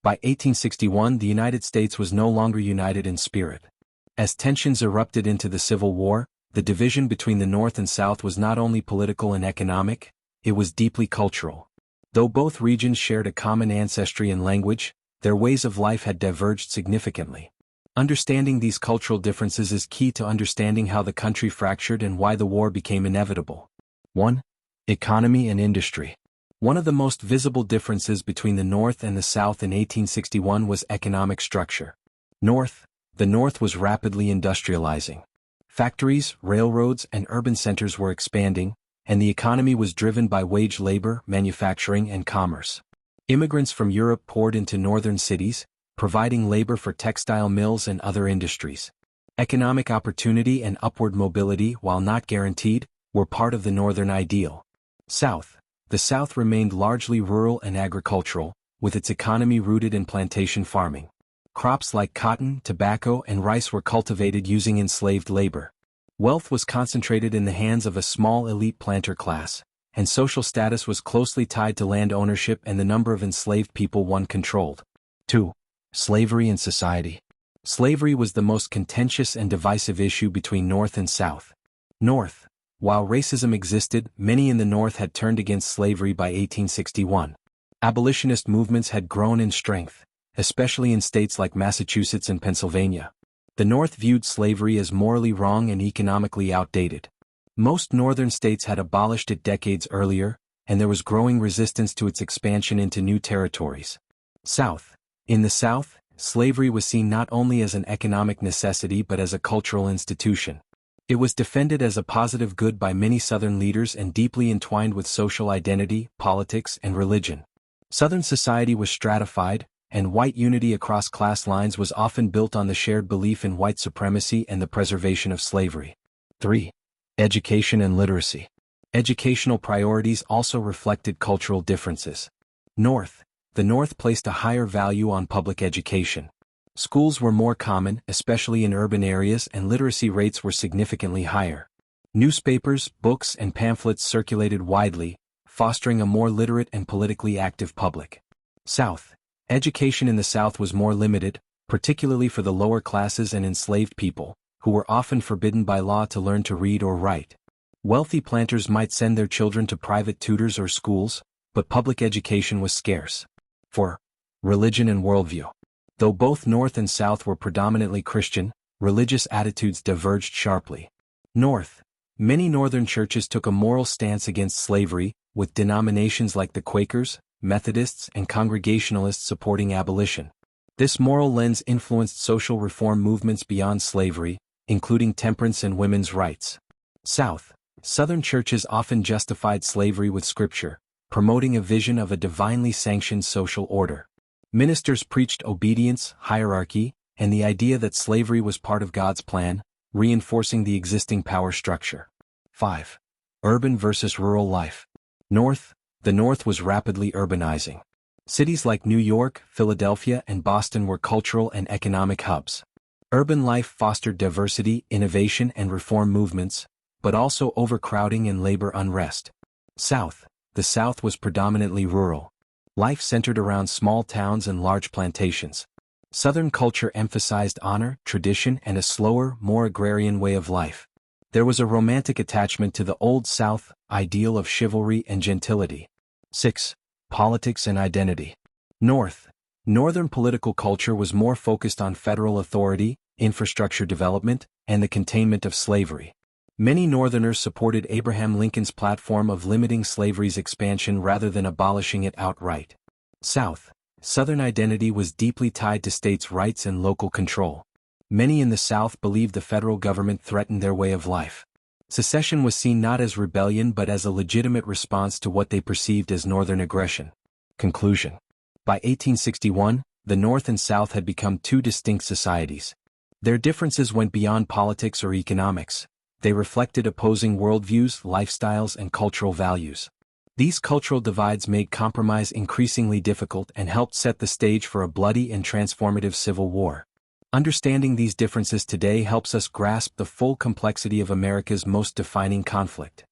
By 1861, the United States was no longer united in spirit. As tensions erupted into the Civil War, the division between the North and South was not only political and economic, it was deeply cultural. Though both regions shared a common ancestry and language, their ways of life had diverged significantly. Understanding these cultural differences is key to understanding how the country fractured and why the war became inevitable. 1. Economy and industry. One of the most visible differences between the North and the South in 1861 was economic structure. The North was rapidly industrializing. Factories, railroads, and urban centers were expanding, and the economy was driven by wage labor, manufacturing, and commerce. Immigrants from Europe poured into northern cities, providing labor for textile mills and other industries. Economic opportunity and upward mobility, while not guaranteed, were part of the northern ideal. The South remained largely rural and agricultural, with its economy rooted in plantation farming. Crops like cotton, tobacco, and rice were cultivated using enslaved labor. Wealth was concentrated in the hands of a small elite planter class, and social status was closely tied to land ownership and the number of enslaved people one controlled. 2. Slavery and society. Slavery was the most contentious and divisive issue between North and South. While racism existed, many in the North had turned against slavery by 1861. Abolitionist movements had grown in strength, especially in states like Massachusetts and Pennsylvania. The North viewed slavery as morally wrong and economically outdated. Most northern states had abolished it decades earlier, and there was growing resistance to its expansion into new territories. In the South, slavery was seen not only as an economic necessity but as a cultural institution. It was defended as a positive good by many Southern leaders and deeply entwined with social identity, politics, and religion. Southern society was stratified, and white unity across class lines was often built on the shared belief in white supremacy and the preservation of slavery. 3. Education and literacy. Educational priorities also reflected cultural differences. The North placed a higher value on public education. Schools were more common, especially in urban areas, and literacy rates were significantly higher. Newspapers, books, and pamphlets circulated widely, fostering a more literate and politically active public. Education in the South was more limited, particularly for the lower classes and enslaved people, who were often forbidden by law to learn to read or write. Wealthy planters might send their children to private tutors or schools, but public education was scarce. 4. Religion and worldview. Though both North and South were predominantly Christian, religious attitudes diverged sharply. Many northern churches took a moral stance against slavery, with denominations like the Quakers, Methodists, and Congregationalists supporting abolition. This moral lens influenced social reform movements beyond slavery, including temperance and women's rights. Southern churches often justified slavery with scripture, promoting a vision of a divinely sanctioned social order. Ministers preached obedience, hierarchy, and the idea that slavery was part of God's plan, reinforcing the existing power structure. 5. Urban versus rural life. The North was rapidly urbanizing. Cities like New York, Philadelphia, and Boston were cultural and economic hubs. Urban life fostered diversity, innovation, and reform movements, but also overcrowding and labor unrest. The South was predominantly rural. Life centered around small towns and large plantations. Southern culture emphasized honor, tradition, and a slower, more agrarian way of life. There was a romantic attachment to the Old South ideal of chivalry and gentility. 6. Politics and identity. Northern political culture was more focused on federal authority, infrastructure development, and the containment of slavery. Many Northerners supported Abraham Lincoln's platform of limiting slavery's expansion rather than abolishing it outright. Southern identity was deeply tied to states' rights and local control. Many in the South believed the federal government threatened their way of life. Secession was seen not as rebellion but as a legitimate response to what they perceived as Northern aggression. Conclusion. By 1861, the North and South had become two distinct societies. Their differences went beyond politics or economics. They reflected opposing worldviews, lifestyles, and cultural values. These cultural divides made compromise increasingly difficult and helped set the stage for a bloody and transformative civil war. Understanding these differences today helps us grasp the full complexity of America's most defining conflict.